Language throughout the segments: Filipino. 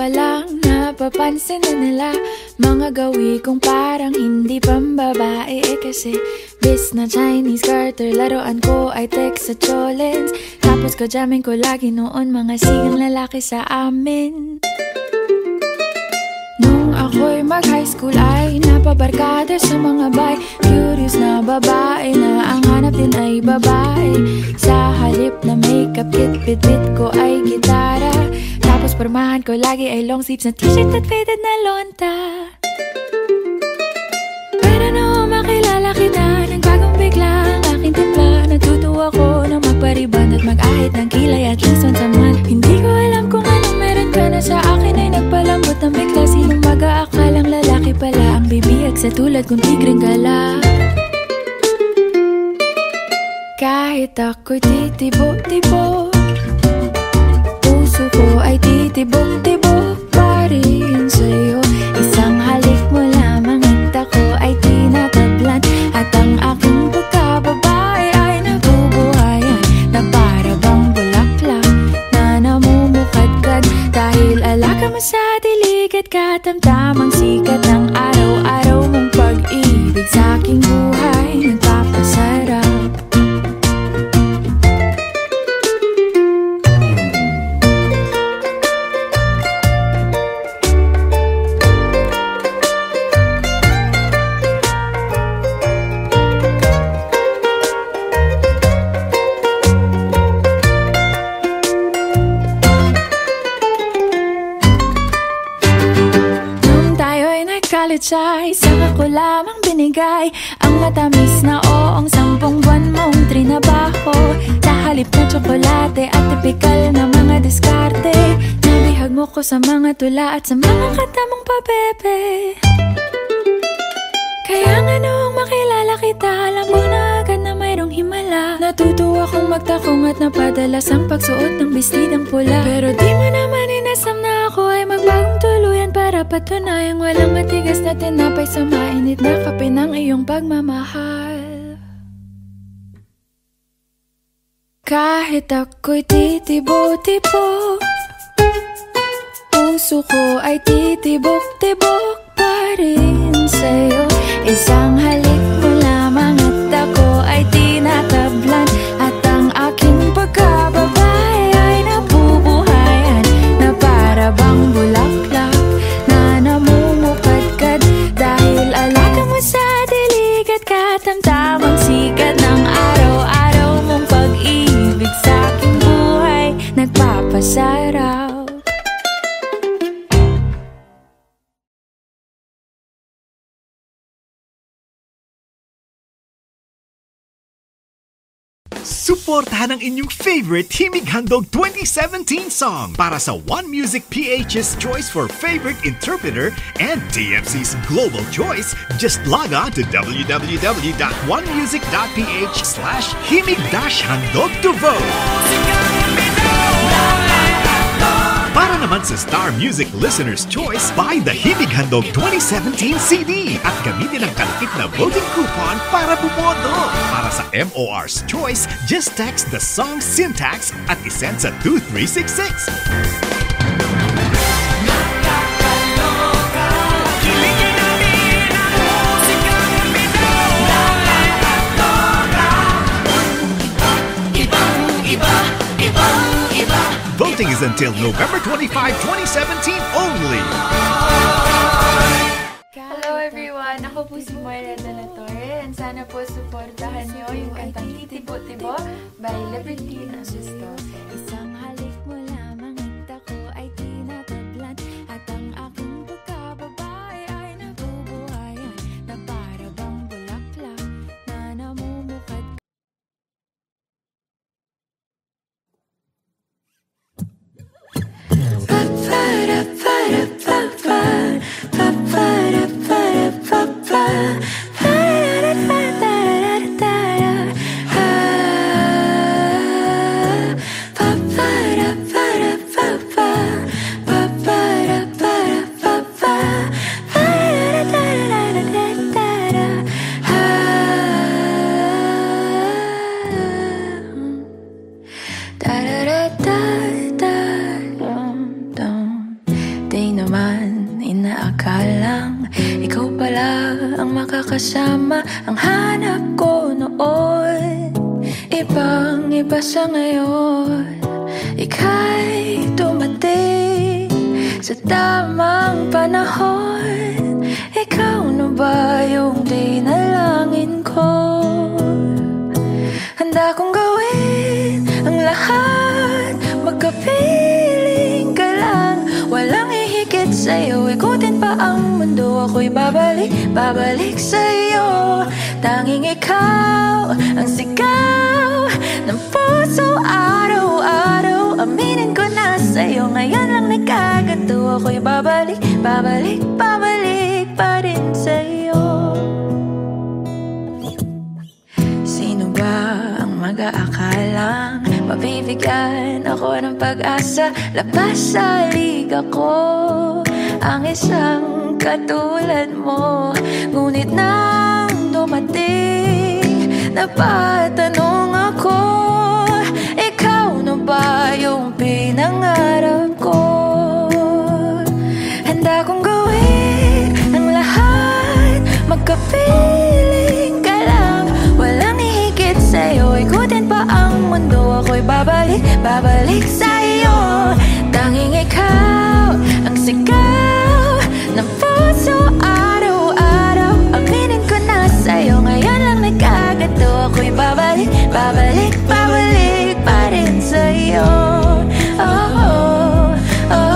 lang napapansin na nila mga gawi kong parang hindi pambabae. Kasi bis na Chinese garter, laruan ko ay text sa cholens. Tapos ko jamming ko lagi noon mga sigang lalaki sa amin. Nung ako'y mag-high school ay napabarkada sa mga bay. Curious na babae na ang hanap din ay babae. Sa halip na makeup kit, bit-bit ko ay gitara. Tapos pormahan ko lagi ay long sleeves na t-shirt at faded na lonta. Pero nung makilala kita, nagbagong bigla ang aking timpla. Natutuwa ko na magpariban at mag-ahit ng kilay at least once a month. Hindi ko alam kung anong meron ka na sa akin ay nagpalambot ng bigla. Sinong mag-aakalang lalaki pala ang bibihag sa tulad kong tigreng gala. Kahit ako'y titibok-tibok, puso ko ay titibok-tibok pa rin sa'yo. Isang halik mo lamang at ako ay tinatablan. At ang aking pagkababae ay nabubuhayan na para bang bulaklak na namumukadkad. Dahil alaga mo sa dilig at katamtamang sikat ng araw-araw mong pag-ibig sa aking buhay nagpapasarap. Ay saka ko lamang binigay ang matamis na oong 10 buwan mong trinabaho. Sa halip na tsokolate at tipikal na mga diskarte, nabihag mo ko sa mga tula at sa mga katamong pabebe. Kaya nga noong makilala kita, alam mo na agad na mayroong himala. Natutuwa kong magtakong at napadalas ang pagsuot ng bestidang pula. Pero di mo naman inasam na ako ay magbagong tuluyan para patunayang walang matigas na tinapay sa mainit na kape ng iyong pagmamahal. Kahit ako'y titibo-tibo, puso ko ay titibok-tibok pa rin sa'yo. Isang halik mo lamang at ako ay tinatablan. At ang aking pagkababae ay nabubuhayan na para bang bulaklak na namumukadkad. Dahil alaga mo sa dilig at katamtamang sikat ng araw-araw mong pag-ibig sa aking buhay nagpapasarap. Suportahan ang inyong favorite Himig Handog 2017 song para sa One Music PH's choice for favorite interpreter and TFC's global choice. Just log on to www.onemusic.ph/himig-handog to vote. Para naman sa Star Music Listener's Choice, buy the Himig Handog 2017 CD at gamitin ang kalakip na voting coupon para bumoto. Para sa MOR's Choice, just text the song syntax at isend sa 2366. Voting is until November 25, 2017 only. Hello everyone! Ako po si Moira de la Torre and sana po supportahan niyo yung kantang Titibo-Tibo by Libertine Augusto. Isang halik mo lamang at ako ay tinatablan. At ang aking pagkababae ay nabubuhayan na para bang bulaklak na namumukad. kasama ang hanap ko noon. Ibang-iba sa ngayon, ika'y dumating sa tamang panahon. Ikaw na ba yung dinalangin ko? Handa kong gawin ang lahat, magkapiling ka lang. Walang ihigit sa'yo, ikutin pa ang mundo. Ako'y babalik sa'yo. Tanging ikaw ang sigaw ng puso araw-araw. Aminin ko na sa'yo, ngayon lang nagkaganto. Ako'y babalik pa rin sa'yo. Sino ba ang mag-aakalang mabibigyan ako ng pag-asa? Labas sa liga ko ang isang katulad mo. Ngunit nang dumating, napatanong ako, ikaw na ba yung pinangarap ko? Handa kong gawin ang lahat, magkapiling ka lang. Walang ihigit sa'yo, ikutin pa ang mundo. Ako'y babalik sa'yo. Tanging ikaw ang sigaw ng puso araw-araw. Aminin ko na sa'yo, ngayon lang nagkaganto. Ako'y babalik pa rin sa'yo. Oh, oh, oh, oh.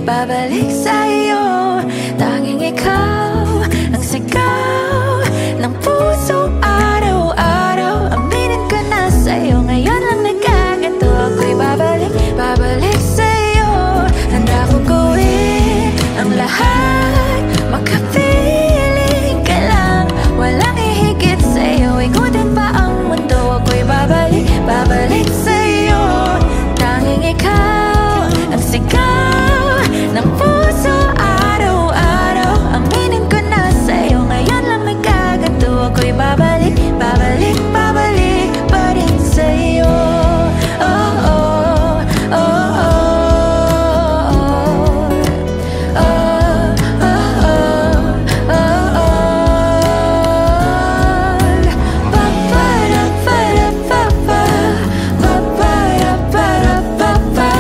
Babalik sa'yo, tanging ikaw ang sigaw ng puso araw-araw. Aminin ko na sa'yo, ngayon lang nagkaganto. Ako'y babalik sa'yo. Handa kong gawin ang lahat, makapiling ka lang. Walang ihigit sa'yo, ikutin pa ang mundo. Ako'y babalik sa'yo. Tanging ikaw ang sigaw ng puso araw-araw. Aminin ko na sa'yo, ngayon lang nagkaganto. Ako'y babalik pa rin sa'yo. Oh, oh, oh, oh, oh, oh, oh, oh, oh. Pa-pa-da-pa-da-pa-pa, pa-pa-da-pa-da-pa-pa.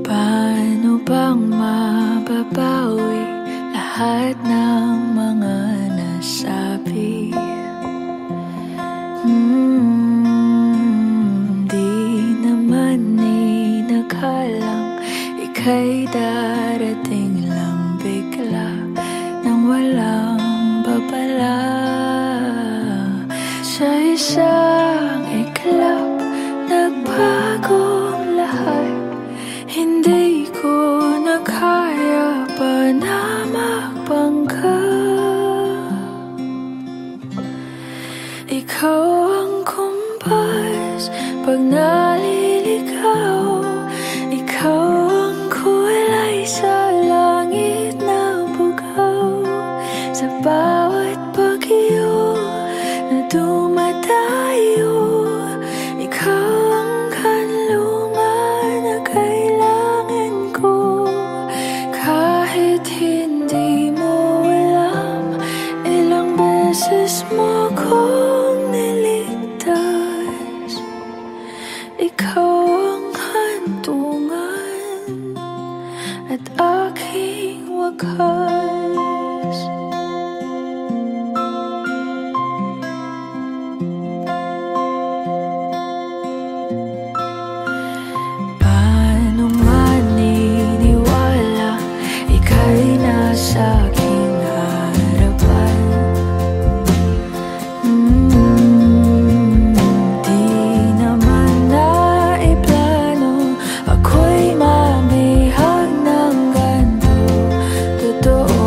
Paano bang mababawi lahat ng mga nasabi? Di naman inakala ika'y darating lang bigla nang walang babala. isang iklap, nagbagong lahat. Hindi ko na kaya pa na magpangka. Ikaw ang kumpas pag naliligaw. Ikaw ang kulay sa langit na bugaw. Sa bawat bagyo na dumadayo, ikaw ang kanlungan na kailangan ko. Kahit hindi mo alam, ilang beses mo kong niligtas. Ikaw ang hantungan at aking wakas. Paano maniniwala ika'y nasa aking harapan? Di naman naiplano ako'y mabihag ng ganito. Totoo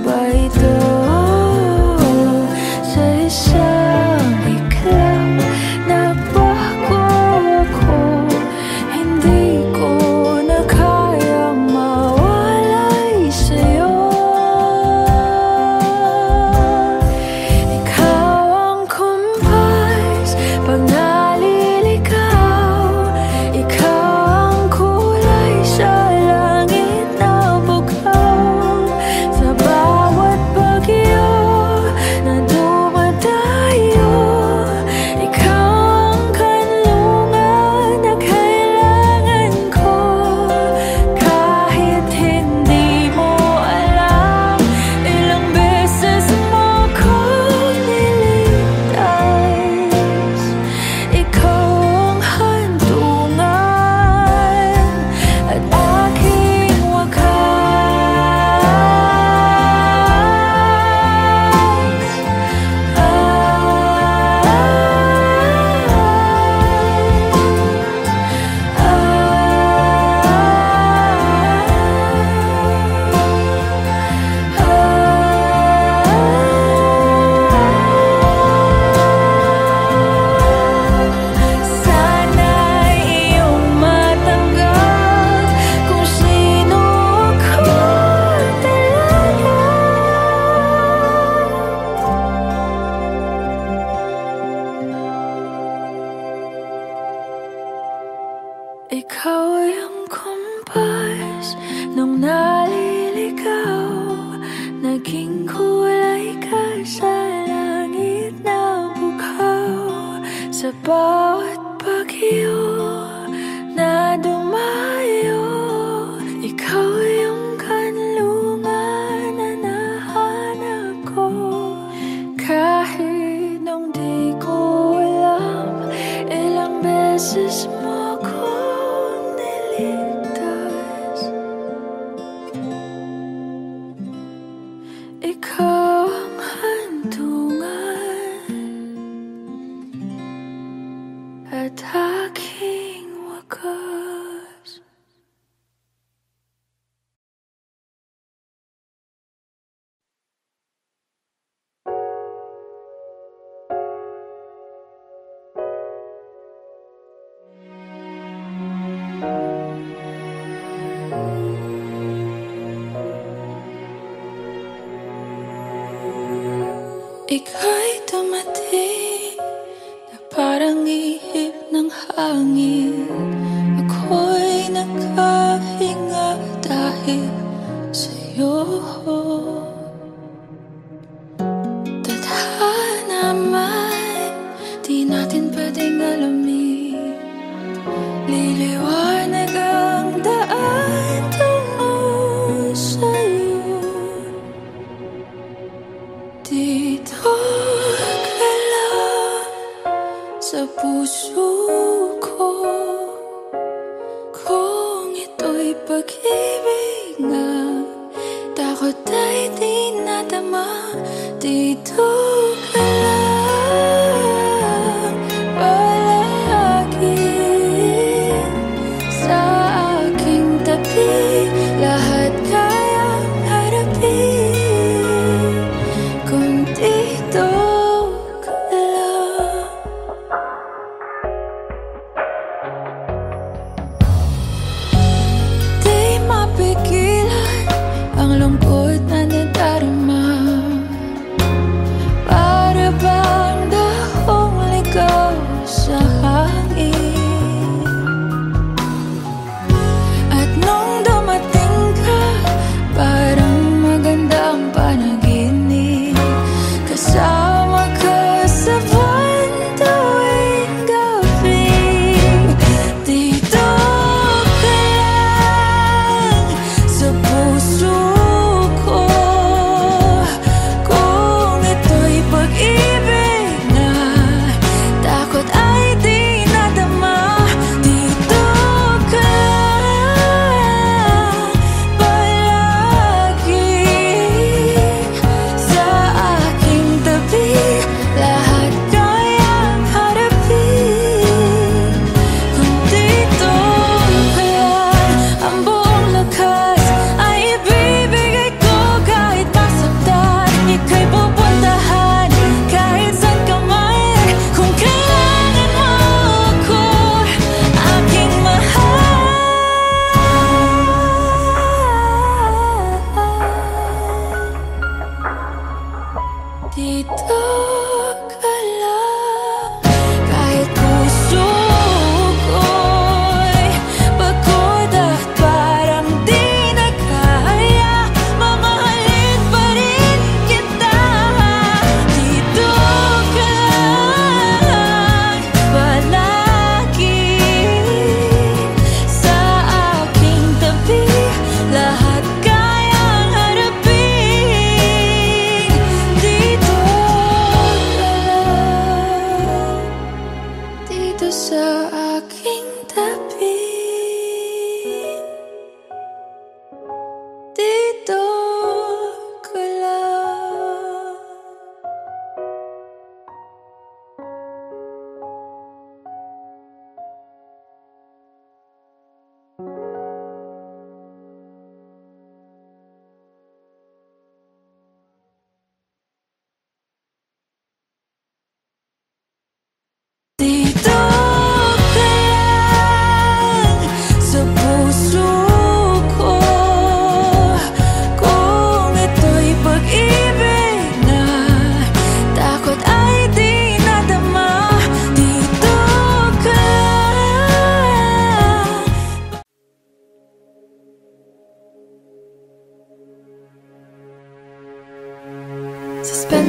ba ito? Sa isang iklap, nabago ako. Hindi ko na kayang mawalay sa'yo. Ikaw ang kumpas pag naliligaw. Ikaw ang kulay sa langit na bugaw. Sa bawat bagyo na dumadayo, ikaw ang kanlungan na kailangan ko. Kahit hindi mo alam, ilang beses mo kong niligtas. Ikaw ang hantungan at aking sana'y iyong matanggap kung sino ako talaga. Ikaw ang kumpas nung naliligaw. Naging kulay ka sa langit na bugaw. Sa bawat bagyo na dumayo, ikaw yung kanlungan na nahanap ko. Kahit nung di ko alam, ilang beses mo kong niligtas. Ikaw ang hantungan at aking wakas. Ika'y dumating na parang ihip ng hangin. Ako'y nakahinga dahil sa'yo. Tadhana man, di natin pwedeng alamin. Liliwanag ang daan tungo sa'yo. Dito ka lang sa puso ko. Kung ito'y pag-ibig nga, takot ay di nadama. Dito ka lang.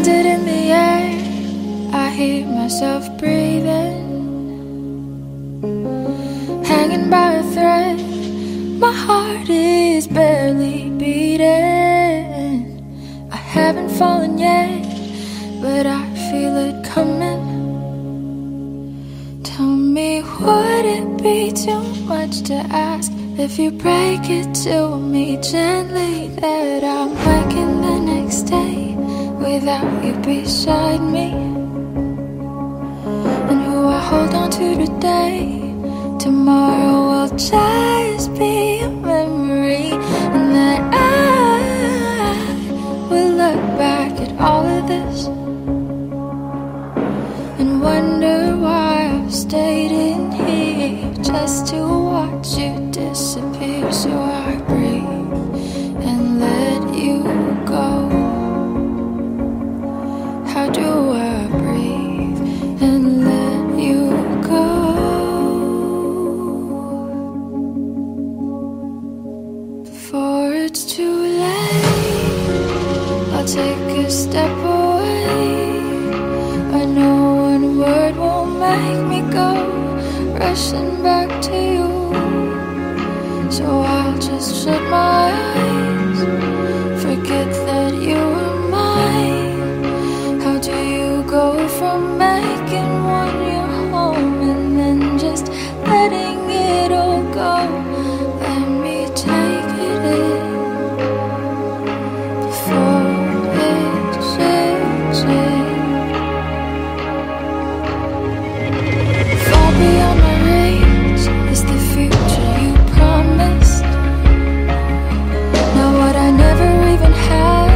Suspended in the air, I hear myself breathing, hanging by a thread. My heart is barely beating. I haven't fallen yet, but I feel it coming. Tell me, would it be too much to ask if you break it to me gently that I'm waking the next day without you beside me? And who I hold on to today, tomorrow will just be a memory. And that I will look back at all of this and wonder why I've stayed in here just to watch you disappear. So I breathe and let you go. How do I breathe and let you go before it's too late? I'll take a step away. I know one word won't make me go rushing back to you. So I'll just shut my eyes, forget that you were mine. How do you go from making one your home and then just letting it all go? Let me take it in before it shakes it. Far beyond my reach is the future you promised. Now what I never even had,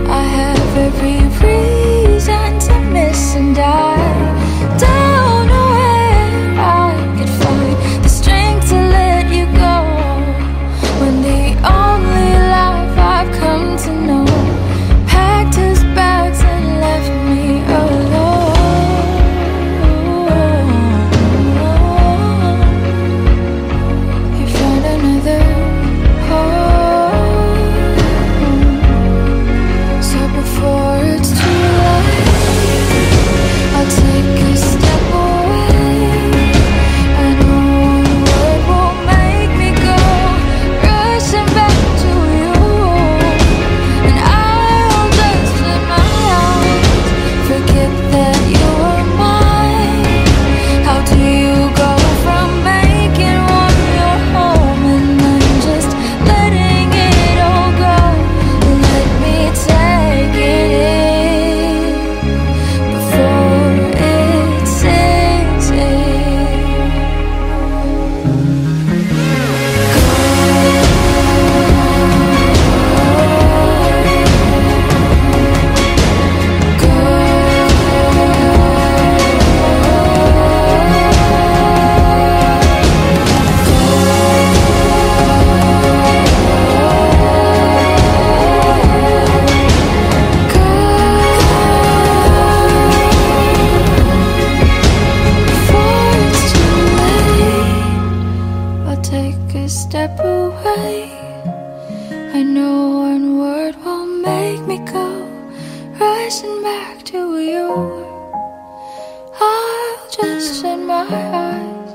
I have every reason to miss. And I don't know where I could find the strength to let you go, when the only life I've come to know packed his bags and left me alone. You found another home. So before it's too late, I'll take a step away. I know one word won't make me go rushing back to you. And I'll just shut my eyes, forget that you were mine. How do you go from making one your home and then just letting it all go? Let me take it in before it sinks in. Before it's too late, I'll take a step away. I know one word won't make me go rushing back to you. I'll just shut my eyes,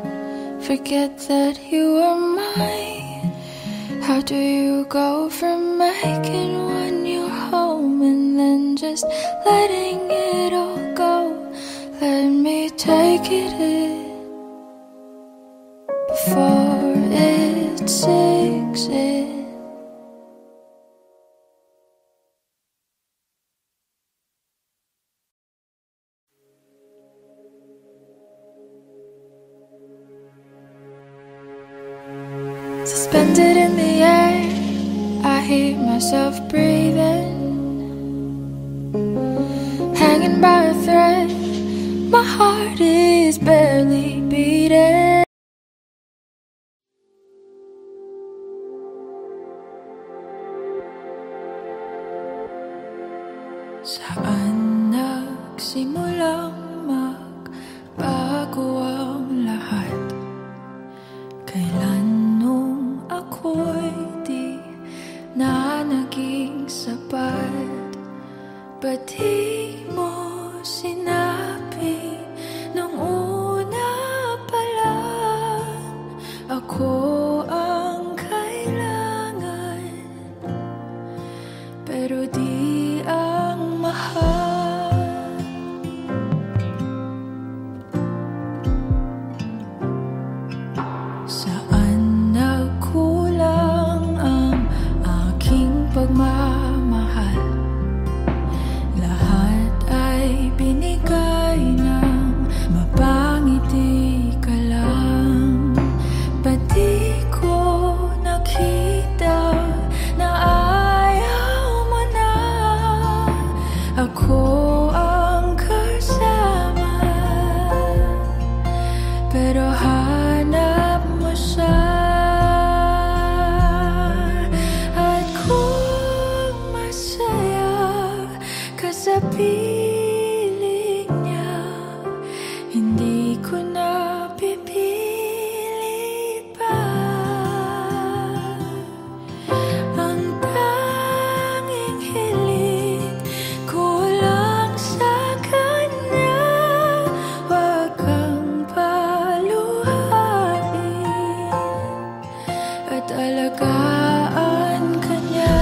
forget that you were mine. How do you go from making one your home and then just letting it all go? Let me take it in before it sinks in. Suspended in the air, I hear myself breathing, hanging by a thread. My heart is barely beating. Saan nagsimulang magbago ang lahat? Kailan nung ako'y di na naging sapat? Ba't di Ako ang kailangan, pero di ang mahal. Saan nagkulang ang aking pagmamahal? Lahat ay binigay ng mapangiti ka lang. Pati ko nakita na ayaw mo na. Ako ang kasama, pero hanap mo siya. At kung masaya ka sa piling niya, hindi ko na pipilit pa. Ang tanging hiling ko lang sa kanya, wag kang paluhain at alagaan ka niya.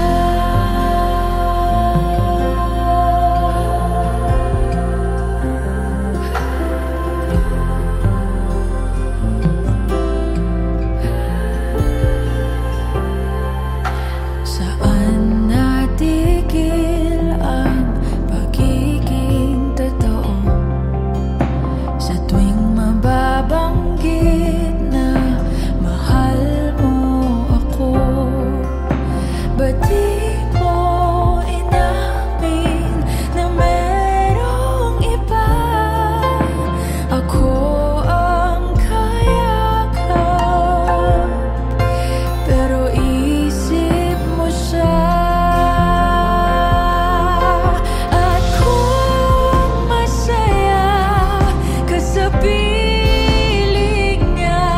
Saan natigil ang pagiging totoo? Sa tuwing mababanggit na mahal mo ako, ba't di mo inamin na merong iba? Ako ang kayakap, pero isip mo siya. At kung masaya ka sa piling niya,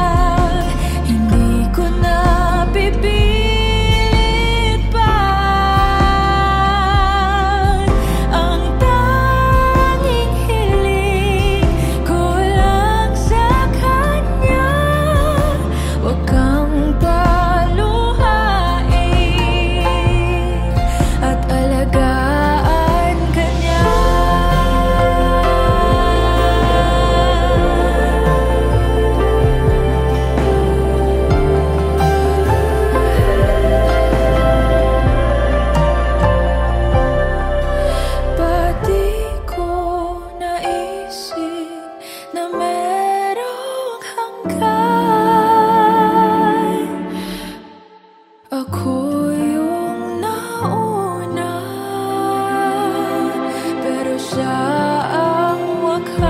hindi ko na pipilit pa. Ang tanging hiling ko lang sa kanya, wag kang paluhain at alagaan ka niya. Ba't di ko naisip na merong hanggan? Ako yung nauna, pero siya ang wakas.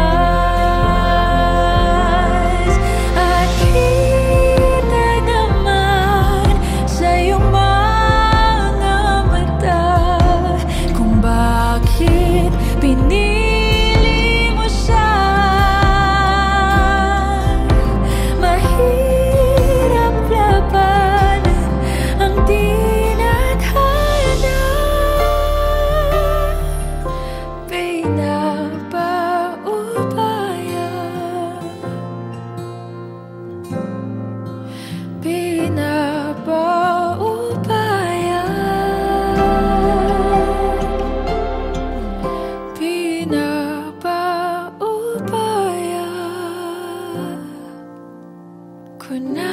At kita naman sa iyong mga mata kung bakit pinili mo siya. Mahirap labanan ang tinadhana. Pinapaubaya, pinapaubaya, pinapaubaya ko na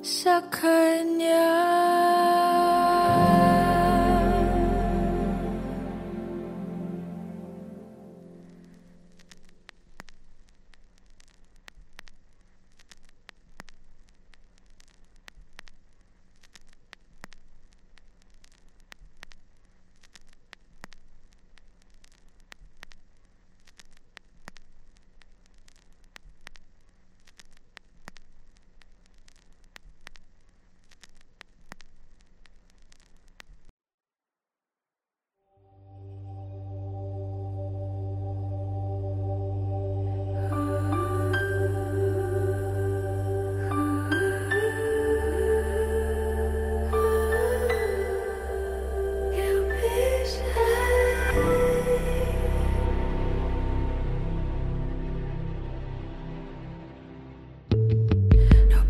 sa kanya.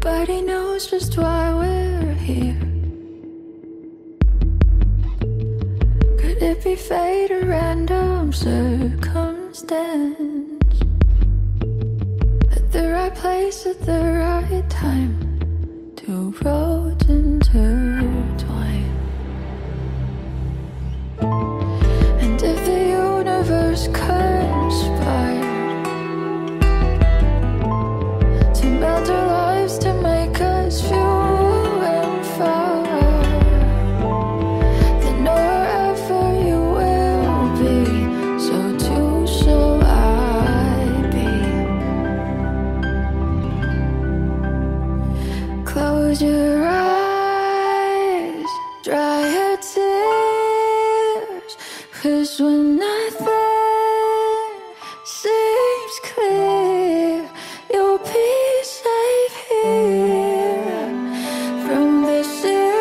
Nobody knows just why we're here. Could it be fate or random circumstance? At the right place at the right time, two roads intertwine. And if the universe conspired to melt our lives to make us few and far, then wherever you will be, so too shall I be. Close your eyes, dry your tears, 'cause when nothing seems clear, you'll be safe here. From the seed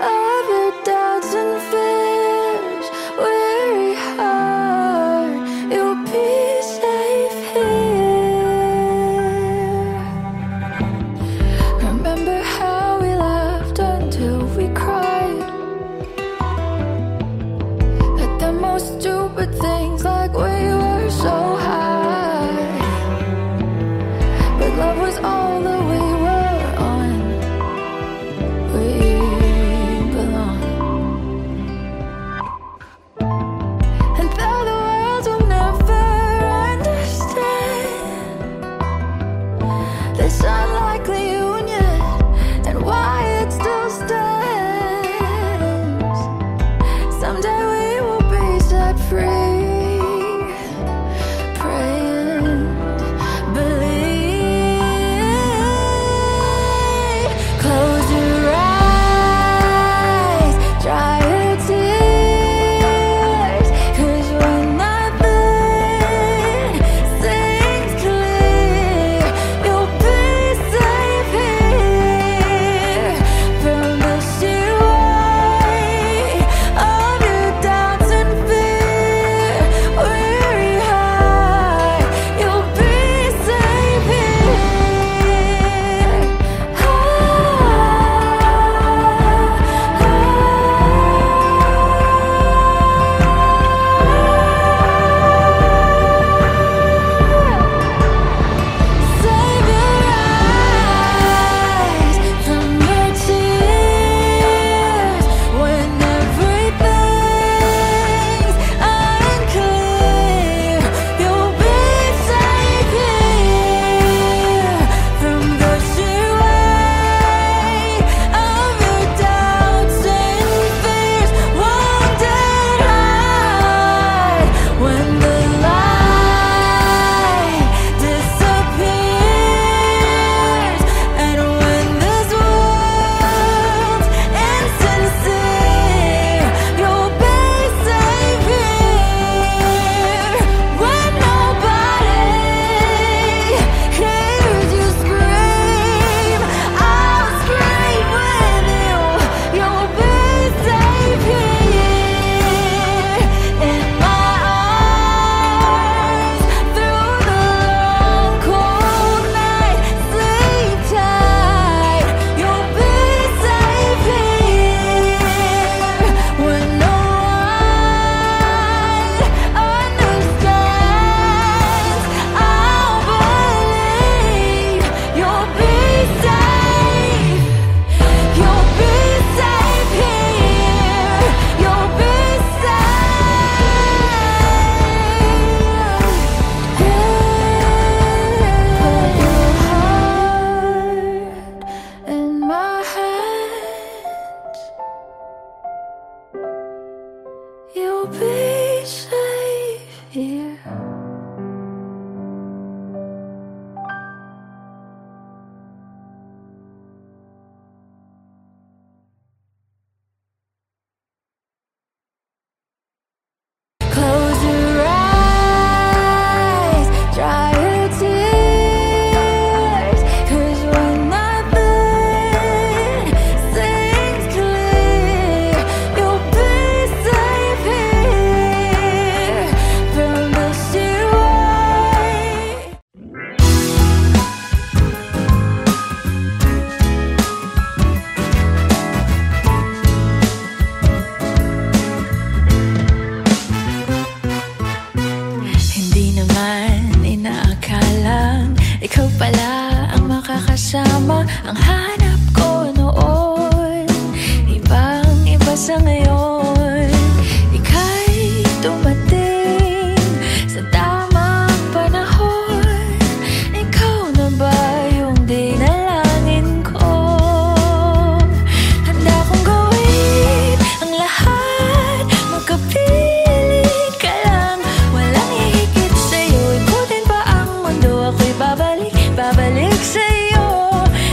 of your doubts and fears, weary heart, you'll be safe here. Remember how we laughed until we cried at the most stupid things, like we were so high. But love was all that we were on. We belong. And though the world will never understand this unlikely union and why it still stands, someday we will be set free. Pray and believe. Close your eyes, dry your tears, 'cause when nothing seems clear, you'll be safe here. makakasama ang hanap ko noon. Ibang-iba sa ngayon, ika'y dumating sa tamang panahon. Ikaw na ba yung dinalangin ko? Handa kong gawin ang lahat, magkapiling ka lang. Walang hihigit sa'yo, ikutin pa ang mundo. Ako'y babalik sa'yo.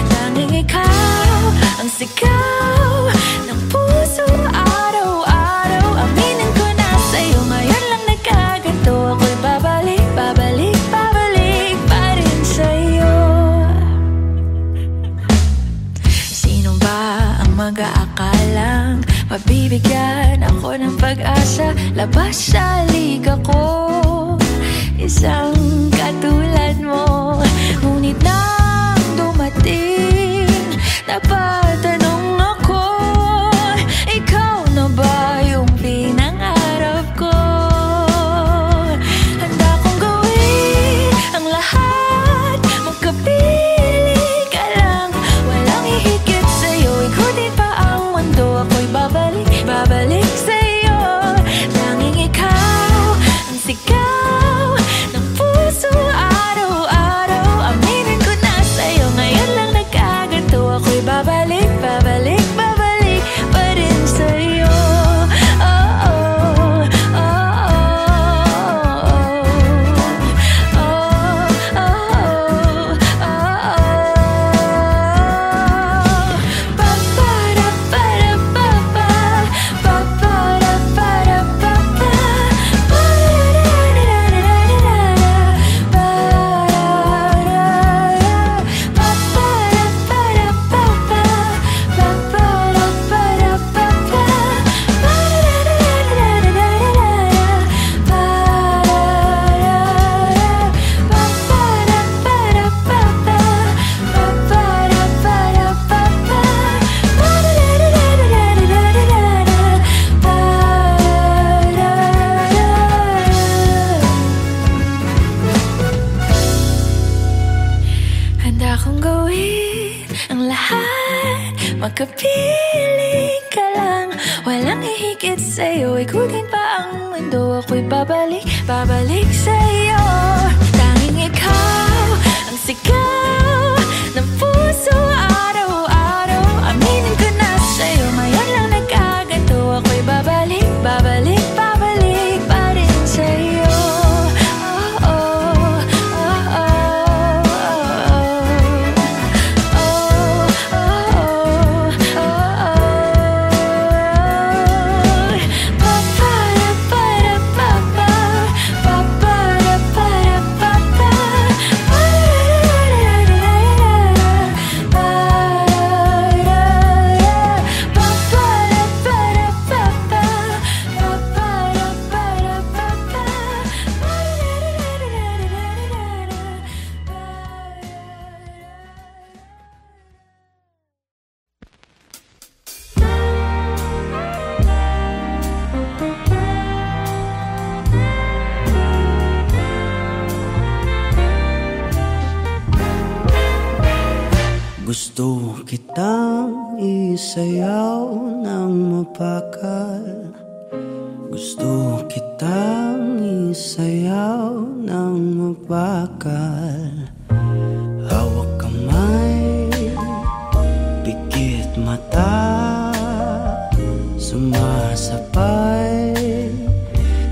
Tanging ikaw ang sigaw ng puso araw-araw. Aminin ko na sa'yo, ngayon lang nagkaganto. Ako'y babalik pa rin sa'yo. Sino ba ang mag-aakalang mabibigyan ako ng pag-asa? Labas sa liga ko, isang katulad mo. Ngunit nang dumating, napatanong ako, ikaw na ba yung pinangarap ko? Handa kong gawin ang lahat, magkapiling ka lang. Walang hihigit sa'yo, ikutin pa ang mundo. Ako'y babalik sa'yo. Tanging ikaw ang sigaw ng puso araw-araw. Aminin ko na sa'yo, ngayon lang nagkaganto. Ako'y babalik pa rin sa'yo. Oh, oh, oh, oh, oh, oh, handa kong gawin ang lahat, magkapiling ka lang. Walang hihigit sa'yo, ikutin pa ang mundo. Ako'y babalik sa'yo. Tanging ikaw ang sigaw ng puso araw-araw. Aminin ko na sa'yo, ngayon lang nagkaganto. Ako'y babalik pa rin sa'yo. Oh, oh, oh, oh, Gusto kitang isayaw ng mapakal. Gusto kitang isayaw ng mapakal. Hawak kamay, pikit mata, sumasabay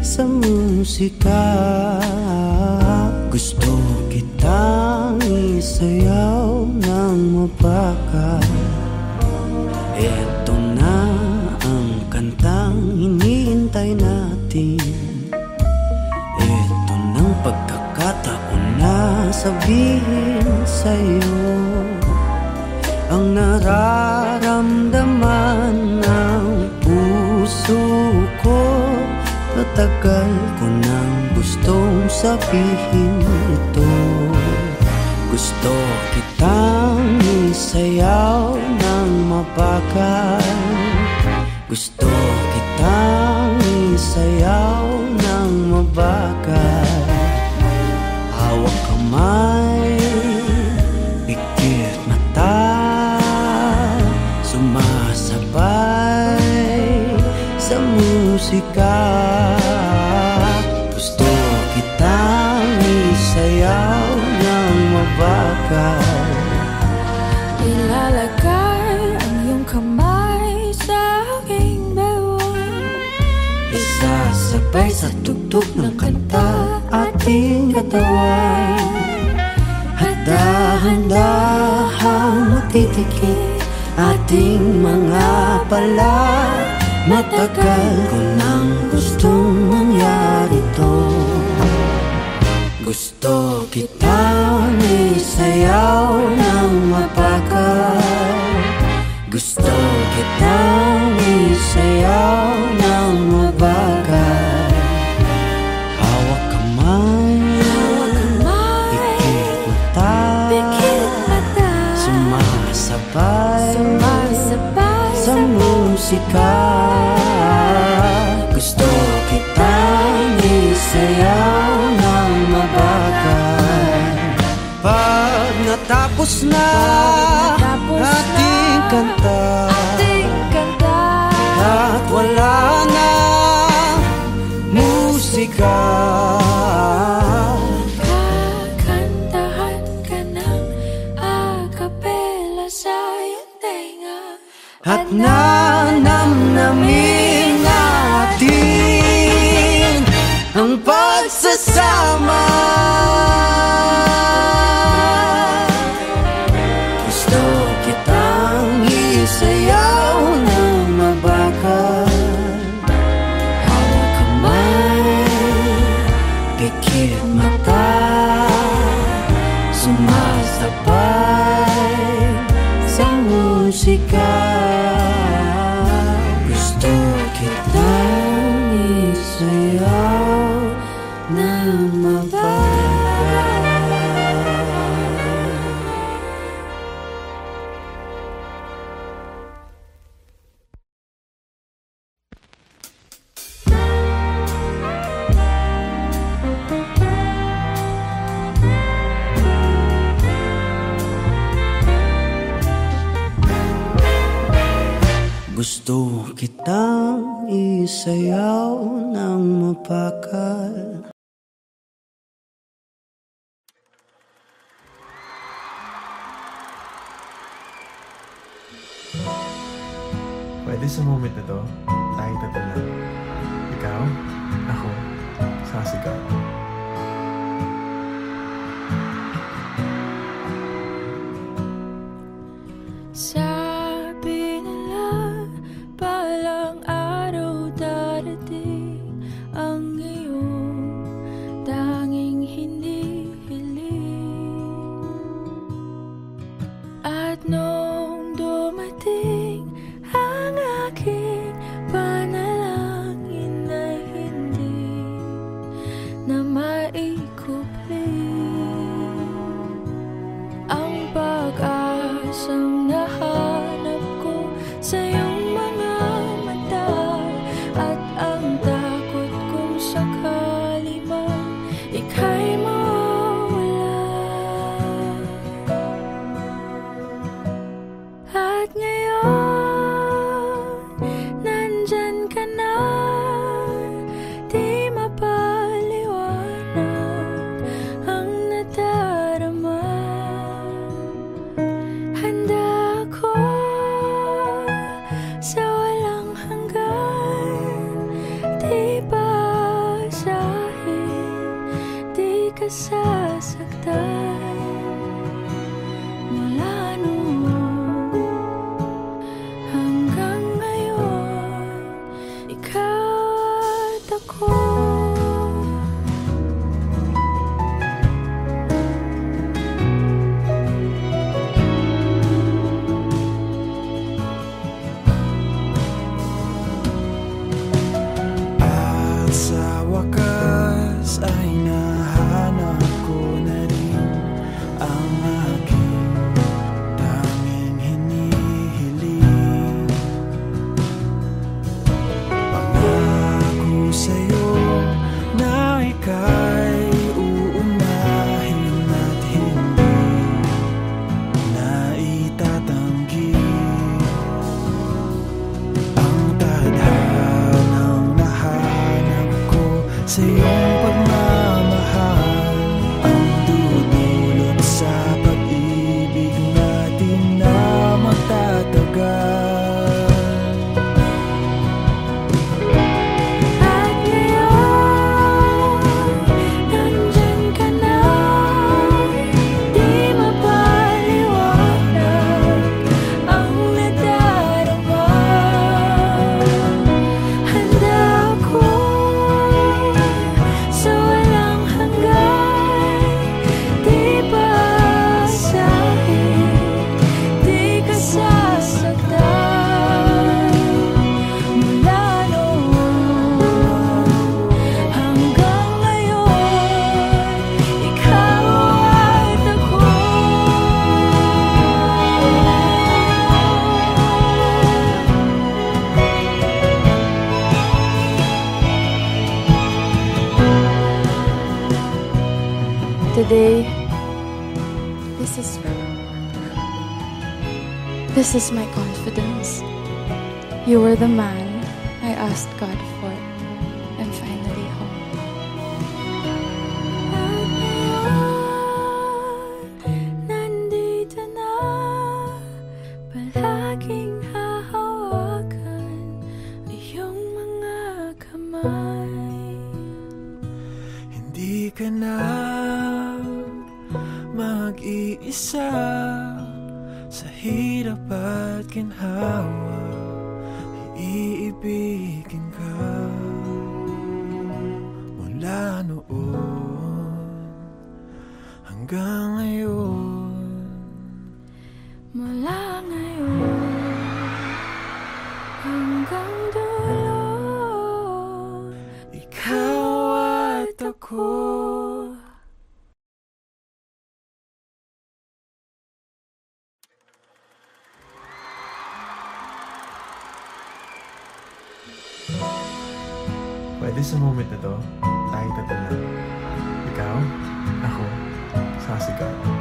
sa musika. Gusto kitang isayaw ng mapakal. Eto na ang kantang hinihintay natin. Eto ng pagkakataon na sabihin sa'yo ang nararamdaman ng puso ko. Matagal ko nang gustong sabihin ito. Gusto kitang isayaw ng mabagal. Gusto kitang isayaw ng mabagal. Hawak kamay, pikit musika. Gusto kitang isayaw ng mabagal. Ilalagay ang iyong kamay sa aking bewang. Isasabay sa tugtog ng kanta ating katawan. At dahan-dahang matitikit ating mga pala. Matagal ko nang gustong mangyari to. Gusto kitang isayaw ng mabagal. Gusto kitang isayaw ng mabagal. Hawak kamay, Pikit mata, sumasabay sa musika. Gusto kitang isayaw ng mabagal. Pag natapos na ating kanta, at wala na musika, kakantahan ka ng akapela sa iyong tenga. at nanamnamin natin ang pagsasama. Gusto kitang isayaw ng mabagal. Hawak kamay, pikit mata, sumasabay sa musika. Gusto kitang isayaw ng mabagal. Gusto kitang isayaw ng mabagal. Pwede sa moment na to, tayo tatlo lang. Ikaw, ako, sasigaw. Sabi nila palang araw darating ang iyong tanging hinihiling. At nung dumating ang aking panalangin na hindi na maikupli, ang pag-asang nahanap ko sa iyong mga mata, at ang takot kung sakali man ika'y mawala. Today, this is my confidence. You were the man I asked God for. I'm finally home. Nandito na, palaging hahawakan iyong mga kamay. Hindi ka na mag-iisa sa hirap at ginhawa. Iibigin ka mula noon hanggang ngayon. Mula ngayon hanggang dulo, ikaw at ako. Pwede sa moment na to, tayo tatlo lang. Ikaw, ako, sasigaw.